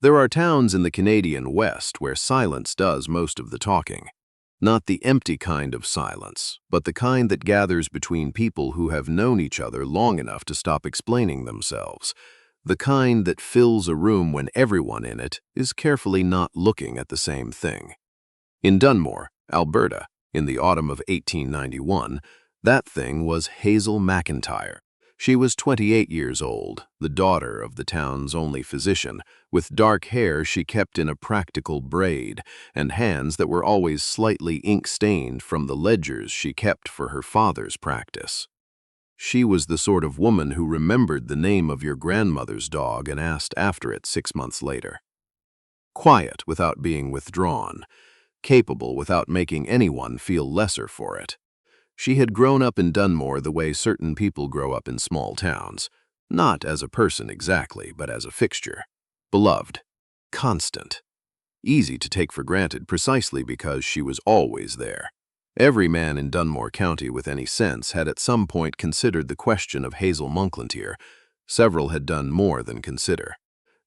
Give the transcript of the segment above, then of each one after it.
There are towns in the Canadian West where silence does most of the talking. Not the empty kind of silence, but the kind that gathers between people who have known each other long enough to stop explaining themselves. The kind that fills a room when everyone in it is carefully not looking at the same thing. In Dunmore, Alberta, in the autumn of 1891, that thing was Hazel McIntyre. She was 28 years old, the daughter of the town's only physician, with dark hair she kept in a practical braid, and hands that were always slightly ink-stained from the ledgers she kept for her father's practice. She was the sort of woman who remembered the name of your grandmother's dog and asked after it 6 months later. Quiet without being withdrawn, capable without making anyone feel lesser for it. She had grown up in Dunmore the way certain people grow up in small towns, not as a person exactly, but as a fixture. Beloved, constant, easy to take for granted precisely because she was always there. Every man in Dunmore County with any sense had at some point considered the question of Hazel McIntyre. Several had done more than consider.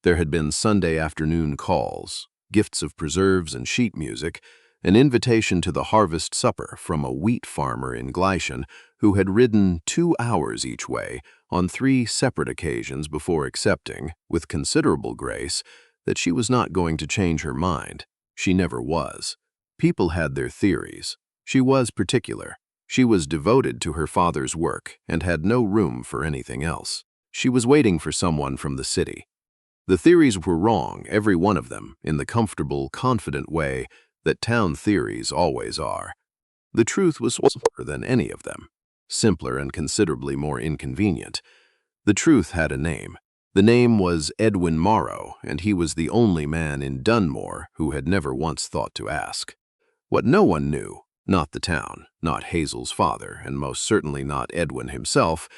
There had been Sunday afternoon calls, gifts of preserves and sheet music, an invitation to the harvest supper from a wheat farmer in Gleichen who had ridden 2 hours each way on 3 separate occasions before accepting, with considerable grace, that she was not going to change her mind. She never was. People had their theories. She was particular. She was devoted to her father's work and had no room for anything else. She was waiting for someone from the city. The theories were wrong, every one of them, in the comfortable, confident way that town theories always are. The truth was simpler than any of them, simpler and considerably more inconvenient. The truth had a name. The name was Edwin Morrow, and he was the only man in Dunmore who had never once thought to ask. What no one knew, not the town, not Hazel's father, and most certainly not Edwin himself,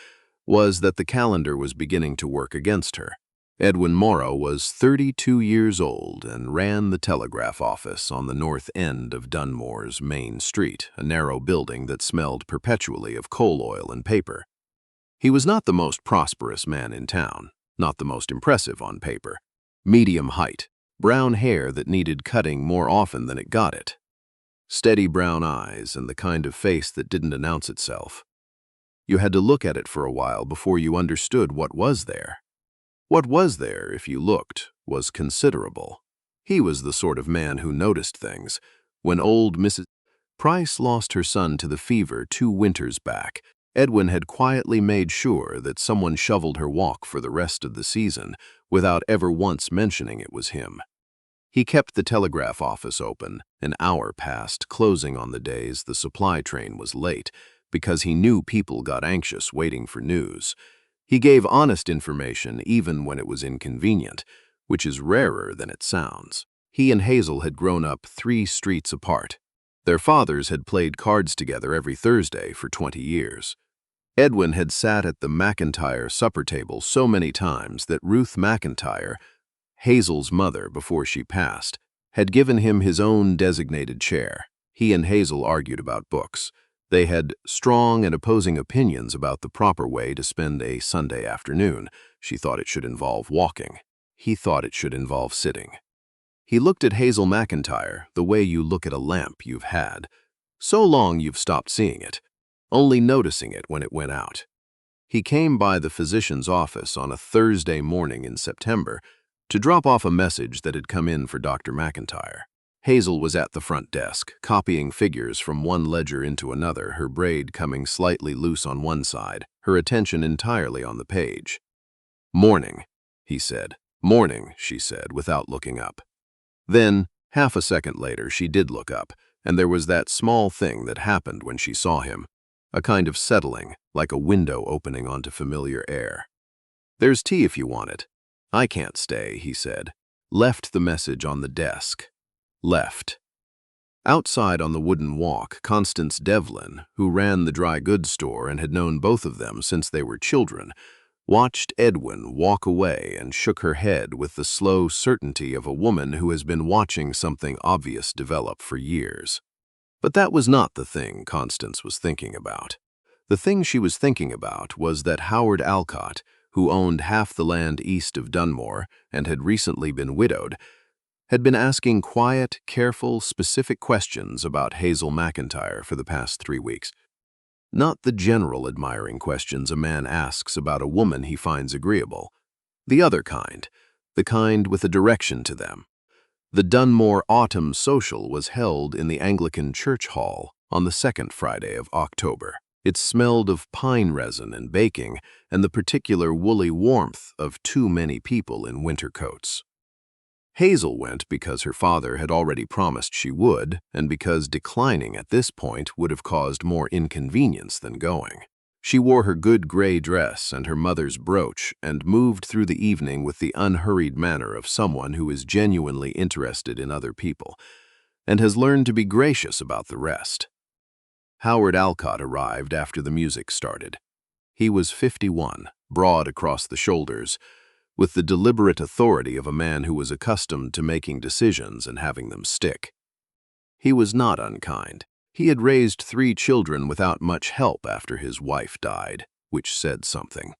was that the calendar was beginning to work against her. Edwin Morrow was 32 years old and ran the telegraph office on the north end of Dunmore's main street, a narrow building that smelled perpetually of coal oil and paper. He was not the most prosperous man in town, not the most impressive on paper. Medium height, brown hair that needed cutting more often than it got it. Steady brown eyes and the kind of face that didn't announce itself. You had to look at it for a while before you understood what was there. What was there, if you looked, was considerable. He was the sort of man who noticed things. When old Mrs. Price lost her son to the fever 2 winters back, Edwin had quietly made sure that someone shoveled her walk for the rest of the season without ever once mentioning it was him. He kept the telegraph office open an hour past closing on the days the supply train was late because he knew people got anxious waiting for news. He gave honest information even when it was inconvenient, which is rarer than it sounds. He and Hazel had grown up 3 streets apart. Their fathers had played cards together every Thursday for 20 years. Edwin had sat at the McIntyre supper table so many times that Ruth McIntyre, Hazel's mother before she passed, had given him his own designated chair. He and Hazel argued about books. They had strong and opposing opinions about the proper way to spend a Sunday afternoon. She thought it should involve walking. He thought it should involve sitting. He looked at Hazel McIntyre the way you look at a lamp you've had. So long you've stopped seeing it, only noticing it when it went out. He came by the physician's office on a Thursday morning in September to drop off a message that had come in for Dr. McIntyre. Hazel was at the front desk, copying figures from one ledger into another, her braid coming slightly loose on one side, her attention entirely on the page. "Morning," he said. "Morning," she said, without looking up. Then, half a second later, she did look up, and there was that small thing that happened when she saw him, a kind of settling, like a window opening onto familiar air. "There's tea if you want it." "I can't stay," he said. Left the message on the desk. Left. Outside on the wooden walk, Constance Devlin, who ran the dry goods store and had known both of them since they were children, watched Edwin walk away and shook her head with the slow certainty of a woman who has been watching something obvious develop for years. But that was not the thing Constance was thinking about. The thing she was thinking about was that Howard Alcott, who owned half the land east of Dunmore and had recently been widowed, had been asking quiet, careful, specific questions about Hazel McIntyre for the past 3 weeks. Not the general admiring questions a man asks about a woman he finds agreeable. The other kind, the kind with a direction to them. The Dunmore Autumn Social was held in the Anglican Church Hall on the second Friday of October. It smelled of pine resin and baking and the particular woolly warmth of too many people in winter coats. Hazel went because her father had already promised she would, and because declining at this point would have caused more inconvenience than going. She wore her good gray dress and her mother's brooch and moved through the evening with the unhurried manner of someone who is genuinely interested in other people and has learned to be gracious about the rest. Howard Alcott arrived after the music started. He was 51, broad across the shoulders, with the deliberate authority of a man who was accustomed to making decisions and having them stick. He was not unkind. He had raised 3 children without much help after his wife died, which said something.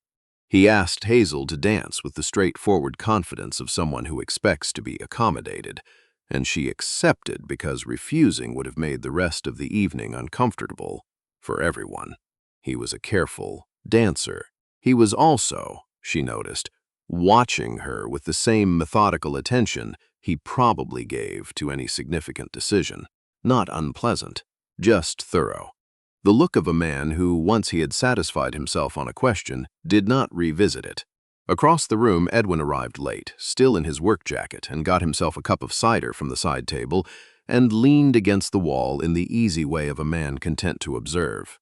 He asked Hazel to dance with the straightforward confidence of someone who expects to be accommodated, and she accepted because refusing would have made the rest of the evening uncomfortable for everyone. He was a careful dancer. He was also, she noticed, watching her with the same methodical attention he probably gave to any significant decision. Not unpleasant, just thorough. The look of a man who, once he had satisfied himself on a question, did not revisit it. Across the room, Edwin arrived late, still in his work jacket, and got himself a cup of cider from the side table and leaned against the wall in the easy way of a man content to observe.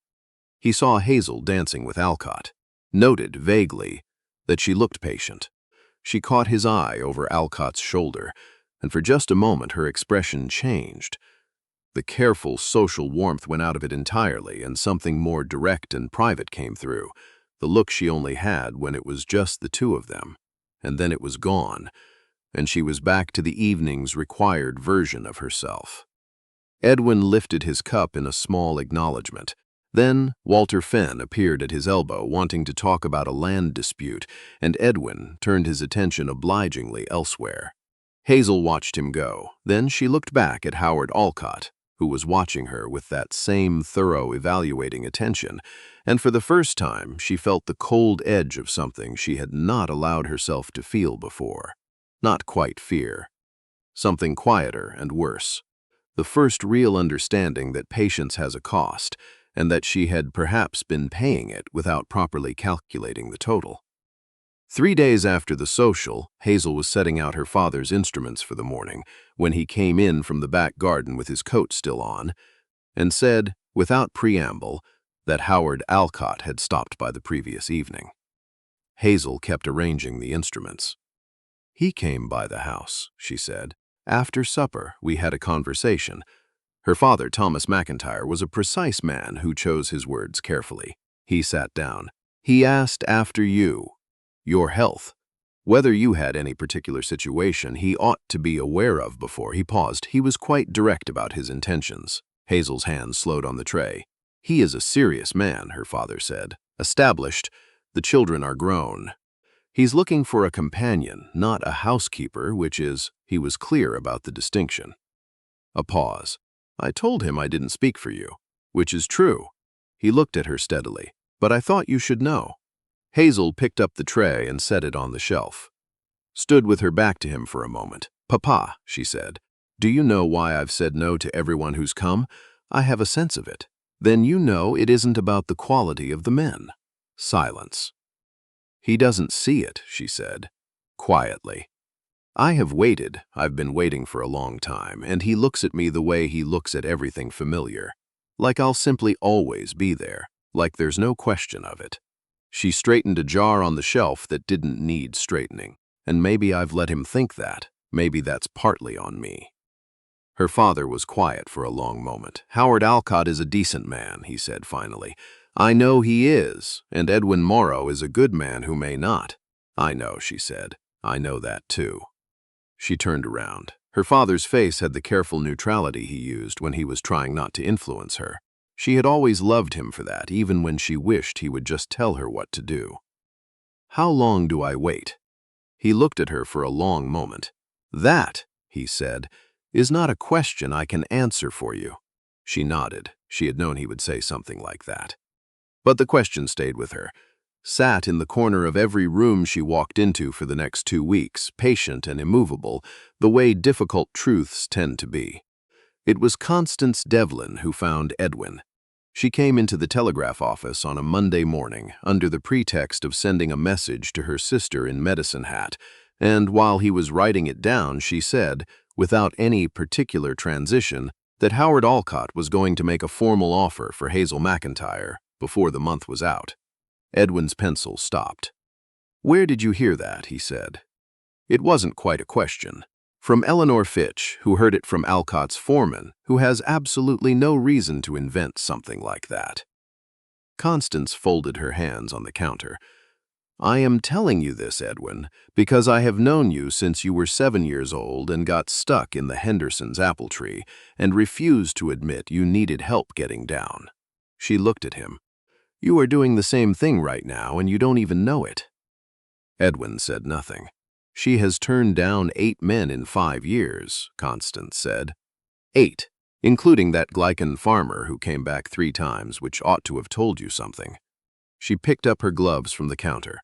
He saw Hazel dancing with Alcott, noted vaguely that she looked patient. She caught his eye over Alcott's shoulder, and for just a moment her expression changed. The careful social warmth went out of it entirely, and something more direct and private came through, the look she only had when it was just the two of them. And then it was gone, and she was back to the evening's required version of herself. Edwin lifted his cup in a small acknowledgement. Then Walter Fenn appeared at his elbow, wanting to talk about a land dispute, and Edwin turned his attention obligingly elsewhere. Hazel watched him go. Then she looked back at Howard Alcott, who was watching her with that same thorough, evaluating attention, and for the first time she felt the cold edge of something she had not allowed herself to feel before. Not quite fear. Something quieter and worse. The first real understanding that patience has a cost, and that she had perhaps been paying it without properly calculating the total. 3 days after the social, Hazel was setting out her father's instruments for the morning when he came in from the back garden with his coat still on and said, without preamble, that Howard Alcott had stopped by the previous evening. Hazel kept arranging the instruments. "He came by the house," she said. "After supper, we had a conversation." Her father, Thomas McIntyre, was a precise man who chose his words carefully. He sat down. "He asked after you, your health, whether you had any particular situation he ought to be aware of before." He paused. He was quite direct about his intentions. Hazel's hand slowed on the tray. "He is a serious man," her father said. "Established. The children are grown. He's looking for a companion, not a housekeeper, which is," he was clear about the distinction. A pause. "I told him I didn't speak for you, which is true." He looked at her steadily. "But I thought you should know." Hazel picked up the tray and set it on the shelf. Stood with her back to him for a moment. "Papa," she said, "do you know why I've said no to everyone who's come? I have a sense of it. Then you know it isn't about the quality of the men." Silence. "He doesn't see it," she said, quietly. "I have waited. I've been waiting for a long time, and he looks at me the way he looks at everything familiar. Like I'll simply always be there, like there's no question of it." She straightened a jar on the shelf that didn't need straightening, and maybe I've let him think that. Maybe that's partly on me. Her father was quiet for a long moment. "Howard Alcott is a decent man," he said finally. "I know he is, and Edwin Morrow is a good man who may not." "I know," she said. "I know that too." She turned around. Her father's face had the careful neutrality he used when he was trying not to influence her. She had always loved him for that, even when she wished he would just tell her what to do. How long do I wait?" He looked at her for a long moment. "That," he said, "is not a question I can answer for you." She nodded. She had known he would say something like that. But the question stayed with her. Sat in the corner of every room she walked into for the next 2 weeks, patient and immovable, the way difficult truths tend to be. It was Constance Devlin who found Edwin. She came into the telegraph office on a Monday morning under the pretext of sending a message to her sister in Medicine Hat, and while he was writing it down, she said, without any particular transition, that Howard Alcott was going to make a formal offer for Hazel McIntyre before the month was out. Edwin's pencil stopped. "Where did you hear that?" he said. It wasn't quite a question. From Eleanor Fitch, who heard it from Alcott's foreman, who has absolutely no reason to invent something like that. Constance folded her hands on the counter. "I am telling you this, Edwin, because I have known you since you were 7 years old and got stuck in the Hendersons' apple tree and refused to admit you needed help getting down." She looked at him. "You are doing the same thing right now and you don't even know it." Edwin said nothing. "She has turned down 8 men in 5 years, Constance said. 8, including that Glycan farmer who came back 3 times, which ought to have told you something." She picked up her gloves from the counter.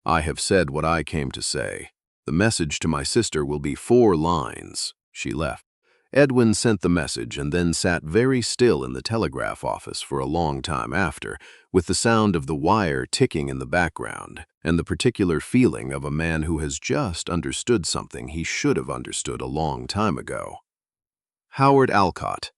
"I have said what I came to say. The message to my sister will be 4 lines. She left. Edwin sent the message and then sat very still in the telegraph office for a long time after, with the sound of the wire ticking in the background, and the particular feeling of a man who has just understood something he should have understood a long time ago. Howard Alcott.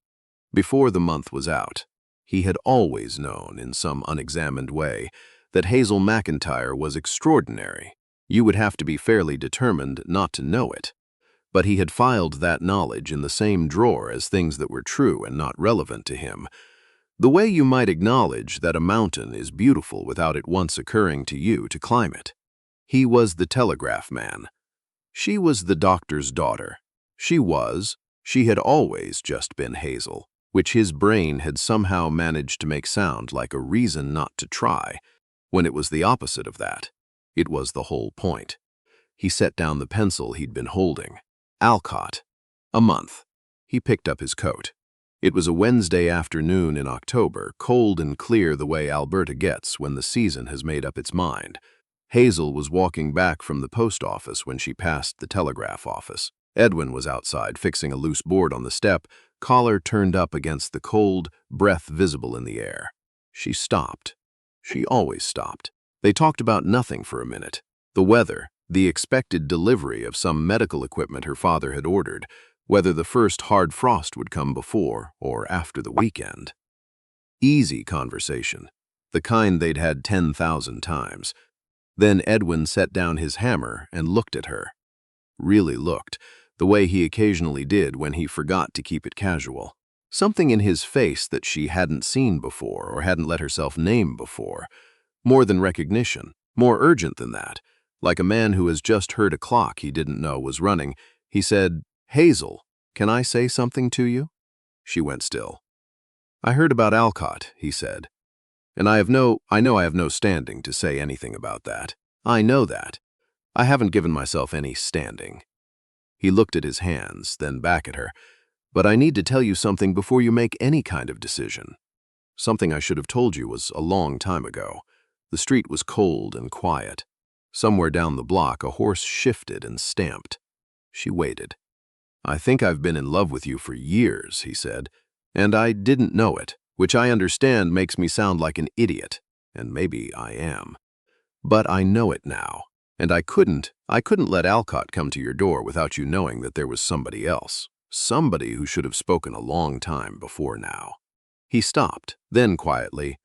Before the month was out, he had always known, in some unexamined way, that Hazel McIntyre was extraordinary. You would have to be fairly determined not to know it. But he had filed that knowledge in the same drawer as things that were true and not relevant to him. The way you might acknowledge that a mountain is beautiful without it once occurring to you to climb it. He was the telegraph man. She was the doctor's daughter. She had always just been Hazel, which his brain had somehow managed to make sound like a reason not to try, when it was the opposite of that. It was the whole point. He set down the pencil he'd been holding. Alcott. A month. He picked up his coat. It was a Wednesday afternoon in October, cold and clear the way Alberta gets when the season has made up its mind. Hazel was walking back from the post office when she passed the telegraph office. Edwin was outside fixing a loose board on the step, collar turned up against the cold, breath visible in the air. She stopped. She always stopped. They talked about nothing for a minute. The weather, the expected delivery of some medical equipment her father had ordered, whether the first hard frost would come before or after the weekend. Easy conversation, the kind they'd had 10,000 times. Then Edwin set down his hammer and looked at her. Really looked, the way he occasionally did when he forgot to keep it casual. Something in his face that she hadn't seen before or hadn't let herself name before. More than recognition, more urgent than that. Like a man who has just heard a clock he didn't know was running, he said, "Hazel, can I say something to you?" She went still. "I heard about Alcott," he said, "and I know I have no standing to say anything about that. I know that. I haven't given myself any standing." He looked at his hands, then back at her. "But I need to tell you something before you make any kind of decision. Something I should have told you was a long time ago." The street was cold and quiet. Somewhere down the block, a horse shifted and stamped. She waited. "I think I've been in love with you for years," he said, "and I didn't know it, which I understand makes me sound like an idiot, and maybe I am. But I know it now, and I couldn't let Alcott come to your door without you knowing that there was somebody else, somebody who should have spoken a long time before now." He stopped, then quietly,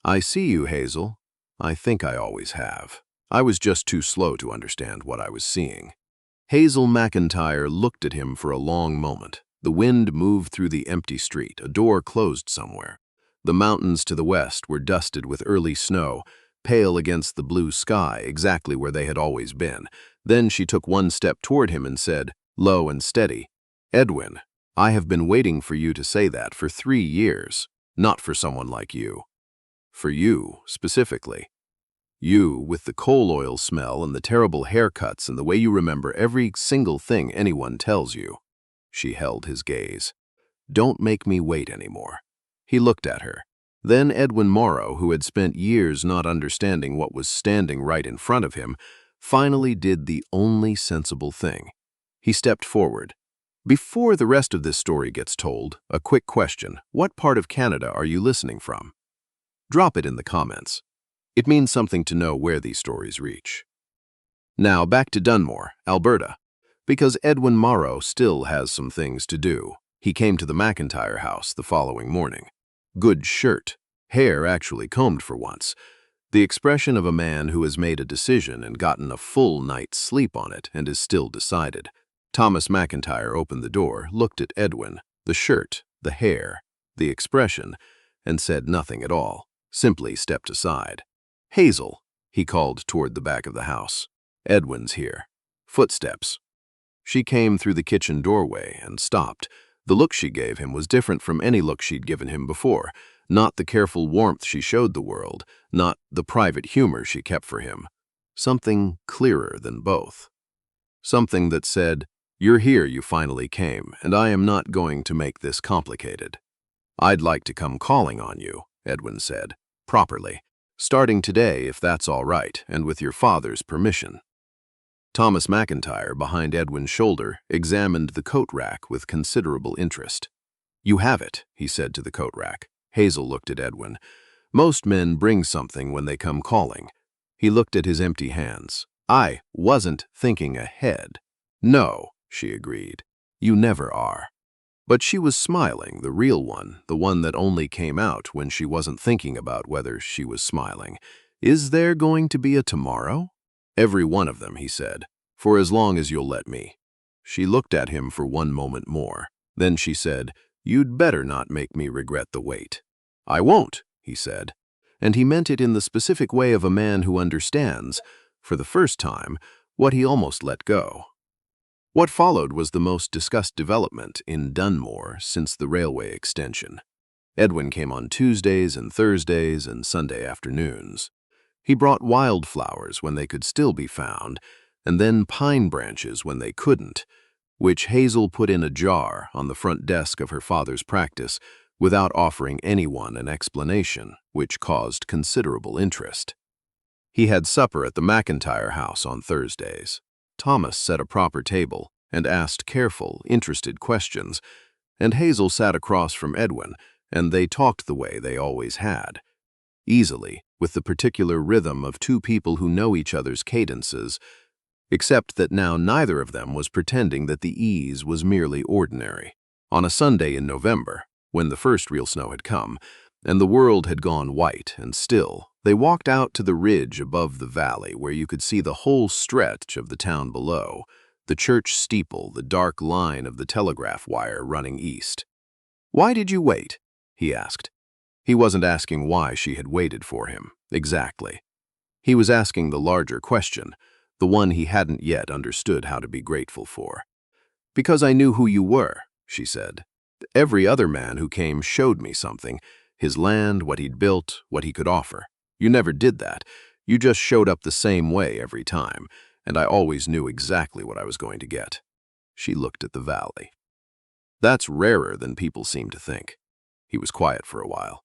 "I see you, Hazel. I think I always have. I was just too slow to understand what I was seeing." Hazel McIntyre looked at him for a long moment. The wind moved through the empty street, a door closed somewhere. The mountains to the west were dusted with early snow, pale against the blue sky, exactly where they had always been. Then she took one step toward him and said, low and steady, "Edwin, I have been waiting for you to say that for 3 years, not for someone like you. For you, specifically. You, with the coal oil smell and the terrible haircuts and the way you remember every single thing anyone tells you. She held his gaze. Don't make me wait anymore. He looked at her. Then Edwin Morrow, who had spent years not understanding what was standing right in front of him, finally did the only sensible thing. He stepped forward. Before the rest of this story gets told, a quick question. What part of Canada are you listening from? Drop it in the comments. It means something to know where these stories reach. Now back to Dunmore, Alberta, because Edwin Morrow still has some things to do. He came to the McIntyre house the following morning. Good shirt, hair actually combed for once. The expression of a man who has made a decision and gotten a full night's sleep on it and is still decided. Thomas McIntyre opened the door, looked at Edwin, the shirt, the hair, the expression, and said nothing at all, simply stepped aside. Hazel, he called toward the back of the house. Edwin's here. Footsteps. She came through the kitchen doorway and stopped. The look she gave him was different from any look she'd given him before, not the careful warmth she showed the world, not the private humor she kept for him. Something clearer than both. Something that said, "You're here, you finally came, and I am not going to make this complicated." "I'd like to come calling on you," Edwin said, "properly. Starting today, if that's all right, and with your father's permission." Thomas McIntyre, behind Edwin's shoulder, examined the coat rack with considerable interest. "You have it," he said to the coat rack. Hazel looked at Edwin. "Most men bring something when they come calling." He looked at his empty hands. "I wasn't thinking ahead." "No," she agreed. "You never are." But she was smiling, the real one, the one that only came out when she wasn't thinking about whether she was smiling. "Is there going to be a tomorrow?" "Every one of them," he said, "for as long as you'll let me." She looked at him for one moment more. Then she said, "You'd better not make me regret the wait." "I won't," he said. And he meant it in the specific way of a man who understands, for the first time, what he almost let go. What followed was the most discussed development in Dunmore since the railway extension. Edwin came on Tuesdays and Thursdays and Sunday afternoons. He brought wildflowers when they could still be found, and then pine branches when they couldn't, which Hazel put in a jar on the front desk of her father's practice without offering anyone an explanation, which caused considerable interest. He had supper at the McIntyre house on Thursdays. Thomas set a proper table and asked careful, interested questions, and Hazel sat across from Edwin, and they talked the way they always had. Easily, with the particular rhythm of two people who know each other's cadences, except that now neither of them was pretending that the ease was merely ordinary. On a Sunday in November, when the first real snow had come, and the world had gone white and still, they walked out to the ridge above the valley where you could see the whole stretch of the town below, the church steeple, the dark line of the telegraph wire running east. "Why did you wait?" he asked. He wasn't asking why she had waited for him, exactly. He was asking the larger question, the one he hadn't yet understood how to be grateful for. "Because I knew who you were," she said. "Every other man who came showed me something, his land, what he'd built, what he could offer. You never did that. You just showed up the same way every time, and I always knew exactly what I was going to get." She looked at the valley. "That's rarer than people seem to think." He was quiet for a while.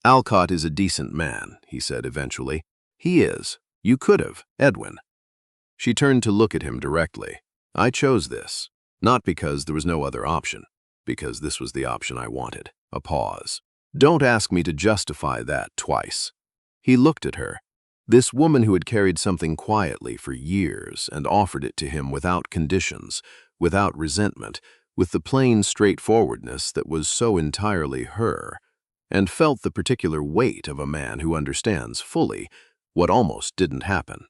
"Alcott is a decent man," he said eventually. "He is. You could have, Edwin." She turned to look at him directly. "I chose this, not because there was no other option, because this was the option I wanted." A pause. "Don't ask me to justify that twice." He looked at her. This woman who had carried something quietly for years and offered it to him without conditions, without resentment, with the plain straightforwardness that was so entirely her, and felt the particular weight of a man who understands fully what almost didn't happen.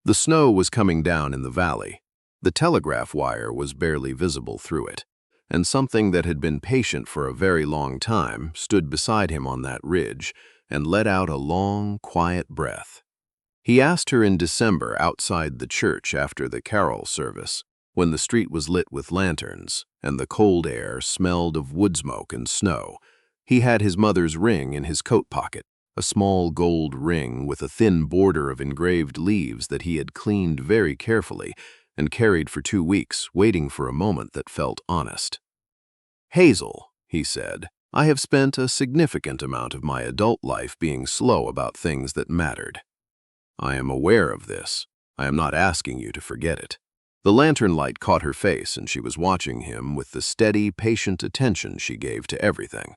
The snow was coming down in the valley. The telegraph wire was barely visible through it, and something that had been patient for a very long time stood beside him on that ridge and let out a long, quiet breath. He asked her in December outside the church after the carol service, when the street was lit with lanterns and the cold air smelled of wood smoke and snow. He had his mother's ring in his coat pocket. a small gold ring with a thin border of engraved leaves that he had cleaned very carefully and carried for 2 weeks, waiting for a moment that felt honest. "Hazel," he said, "I have spent a significant amount of my adult life being slow about things that mattered. I am aware of this. I am not asking you to forget it." The lantern light caught her face, and she was watching him with the steady, patient attention she gave to everything.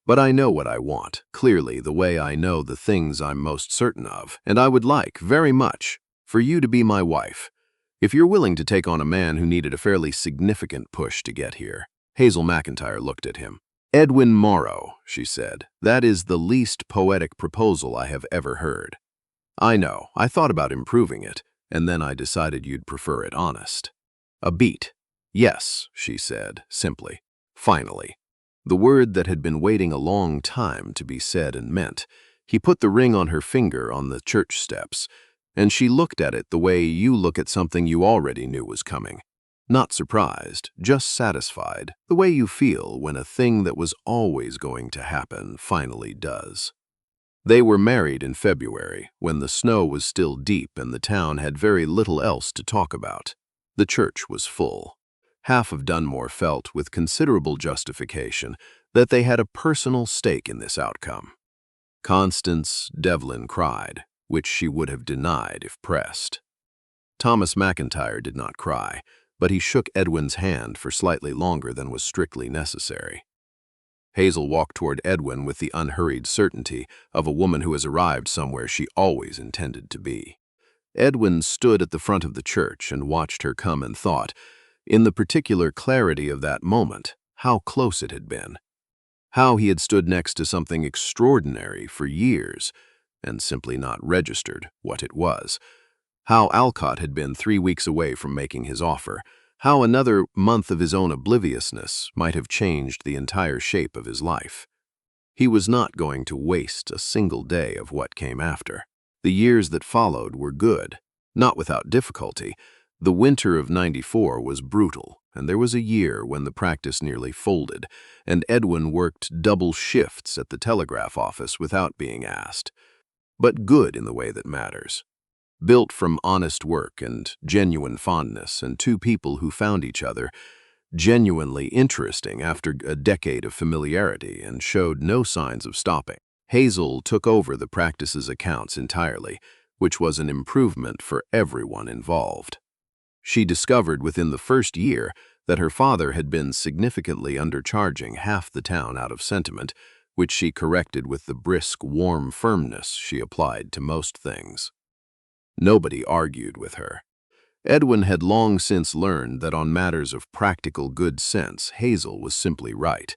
"But I know what I want, clearly the way I know the things I'm most certain of, and I would like, very much, for you to be my wife, if you're willing to take on a man who needed a fairly significant push to get here." Hazel McIntyre looked at him. "Edwin Morrow," she said, "that is the least poetic proposal I have ever heard. I know, I thought about improving it, and then I decided you'd prefer it honest." "A beat." "Yes," she said, simply. "Finally." The word that had been waiting a long time to be said and meant. He put the ring on her finger on the church steps, and she looked at it the way you look at something you already knew was coming. Not surprised, just satisfied, the way you feel when a thing that was always going to happen finally does. They were married in February, when the snow was still deep and the town had very little else to talk about. The church was full. Half of Dunmore felt, with considerable justification, that they had a personal stake in this outcome. Constance Devlin cried, which she would have denied if pressed. Thomas McIntyre did not cry, but he shook Edwin's hand for slightly longer than was strictly necessary. Hazel walked toward Edwin with the unhurried certainty of a woman who has arrived somewhere she always intended to be. Edwin stood at the front of the church and watched her come and thought, in the particular clarity of that moment, how close it had been. How he had stood next to something extraordinary for years and simply not registered what it was. How Alcott had been 3 weeks away from making his offer. How another month of his own obliviousness might have changed the entire shape of his life. He was not going to waste a single day of what came after. The years that followed were good, not without difficulty. The winter of '94 was brutal, and there was a year when the practice nearly folded, and Edwin worked double shifts at the telegraph office without being asked. But good in the way that matters. Built from honest work and genuine fondness, and 2 people who found each other genuinely interesting after a decade of familiarity and showed no signs of stopping. Hazel took over the practice's accounts entirely, which was an improvement for everyone involved. She discovered within the first year that her father had been significantly undercharging half the town out of sentiment, which she corrected with the brisk, warm firmness she applied to most things. Nobody argued with her. Edwin had long since learned that on matters of practical good sense, Hazel was simply right,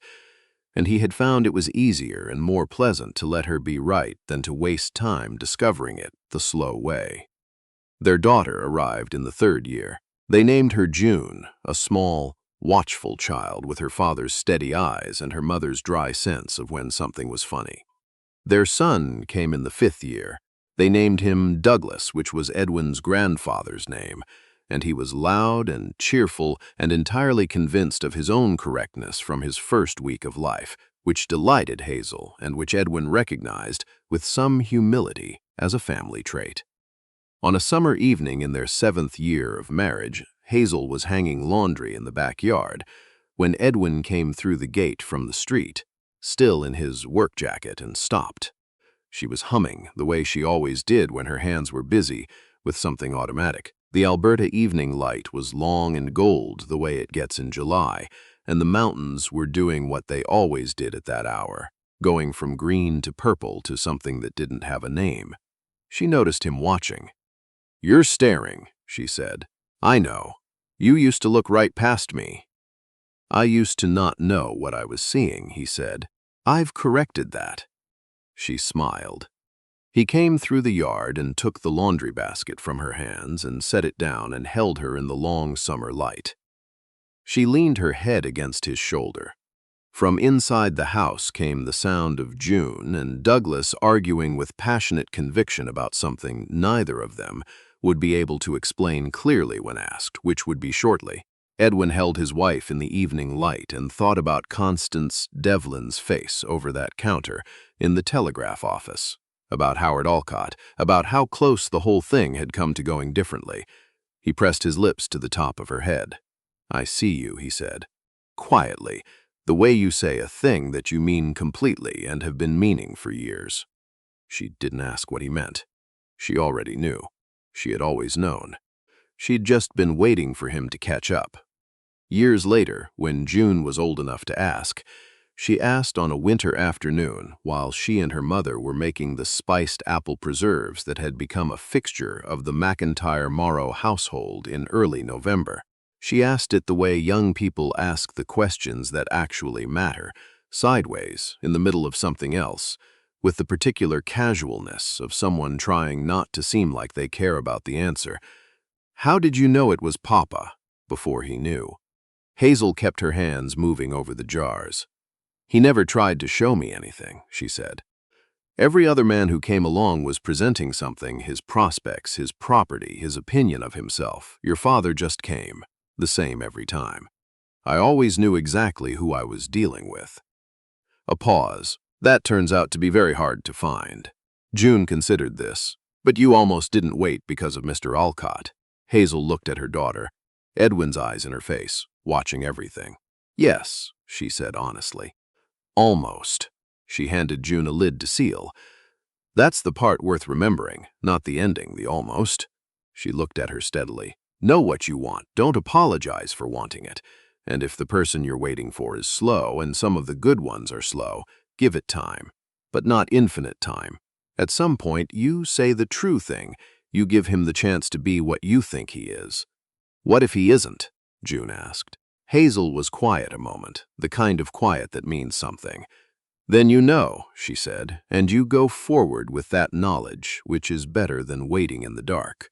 and he had found it was easier and more pleasant to let her be right than to waste time discovering it the slow way. Their daughter arrived in the 3rd year. They named her June, a small, watchful child with her father's steady eyes and her mother's dry sense of when something was funny. Their son came in the 5th year. They named him Douglas, which was Edwin's grandfather's name, and he was loud and cheerful and entirely convinced of his own correctness from his first week of life, which delighted Hazel and which Edwin recognized with some humility as a family trait. On a summer evening in their 7th year of marriage, Hazel was hanging laundry in the backyard when Edwin came through the gate from the street, still in his work jacket, and stopped. She was humming, the way she always did when her hands were busy, with something automatic. The Alberta evening light was long and gold, the way it gets in July, and the mountains were doing what they always did at that hour, going from green to purple to something that didn't have a name. She noticed him watching. "You're staring," she said. "I know. You used to look right past me." "I used to not know what I was seeing," he said. "I've corrected that." She smiled. He came through the yard and took the laundry basket from her hands and set it down and held her in the long summer light. She leaned her head against his shoulder. From inside the house came the sound of June and Douglas arguing with passionate conviction about something neither of them would be able to explain clearly when asked, which would be shortly. Edwin held his wife in the evening light and thought about Constance Devlin's face over that counter in the telegraph office, about Howard Alcott, about how close the whole thing had come to going differently. He pressed his lips to the top of her head. "I see you," he said, quietly, "the way you say a thing that you mean completely and have been meaning for years." She didn't ask what he meant. She already knew. She had always known. She'd just been waiting for him to catch up. Years later, when June was old enough to ask, she asked on a winter afternoon while she and her mother were making the spiced apple preserves that had become a fixture of the McIntyre Morrow household in early November. She asked it the way young people ask the questions that actually matter, sideways, in the middle of something else, with the particular casualness of someone trying not to seem like they care about the answer. "How did you know it was Papa?" Before he knew. Hazel kept her hands moving over the jars. "He never tried to show me anything," she said. "Every other man who came along was presenting something, his prospects, his property, his opinion of himself. Your father just came, the same every time. I always knew exactly who I was dealing with." A pause. "That turns out to be very hard to find." June considered this. "But you almost didn't wait because of Mr. Alcott." Hazel looked at her daughter, Edwin's eyes in her face, watching everything. "Yes," she said honestly. "Almost." She handed June a lid to seal. "That's the part worth remembering, not the ending, the almost." She looked at her steadily. "Know what you want. Don't apologize for wanting it. And if the person you're waiting for is slow, and some of the good ones are slow, give it time. But not infinite time. At some point, you say the true thing. You give him the chance to be what you think he is." "What if he isn't?" June asked. Hazel was quiet a moment, the kind of quiet that means something. "Then you know," she said, "and you go forward with that knowledge, which is better than waiting in the dark."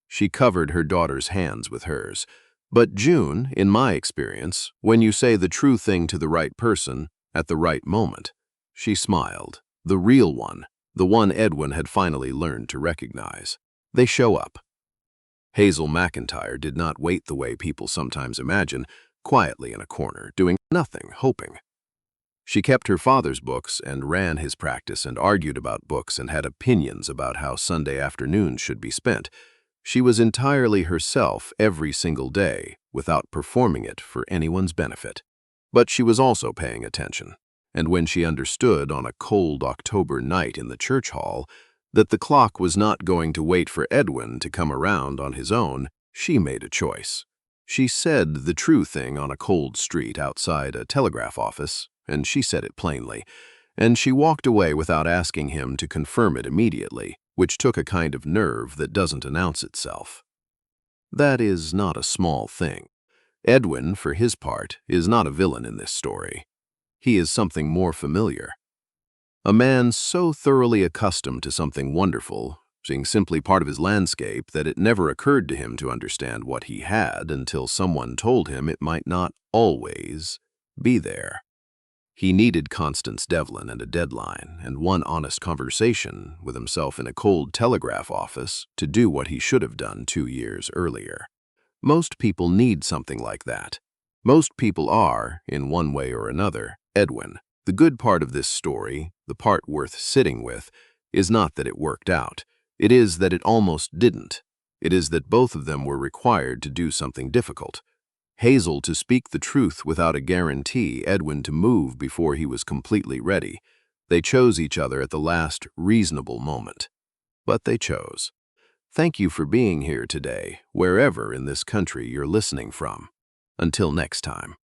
She covered her daughter's hands with hers. "But June, in my experience, when you say the true thing to the right person, at the right moment." She smiled. The real one, the one Edwin had finally learned to recognize. They show up. Hazel McIntyre did not wait the way people sometimes imagine, quietly in a corner, doing nothing, hoping. She kept her father's books and ran his practice and argued about books and had opinions about how Sunday afternoons should be spent. She was entirely herself every single day, without performing it for anyone's benefit. But she was also paying attention, and when she understood on a cold October night in the church hall that the clock was not going to wait for Edwin to come around on his own, she made a choice. She said the true thing on a cold street outside a telegraph office, and she said it plainly, and she walked away without asking him to confirm it immediately, which took a kind of nerve that doesn't announce itself. That is not a small thing. Edwin, for his part, is not a villain in this story. He is something more familiar. A man so thoroughly accustomed to something wonderful, being simply part of his landscape, that it never occurred to him to understand what he had until someone told him it might not always be there. He needed Constance Devlin and a deadline and one honest conversation with himself in a cold telegraph office to do what he should have done 2 years earlier. Most people need something like that. Most people are, in one way or another, Edwin. The good part of this story, the part worth sitting with, is not that it worked out. It is that it almost didn't. It is that both of them were required to do something difficult. Hazel to speak the truth without a guarantee, Edwin to move before he was completely ready. They chose each other at the last reasonable moment. But they chose. Thank you for being here today, wherever in this country you're listening from. Until next time.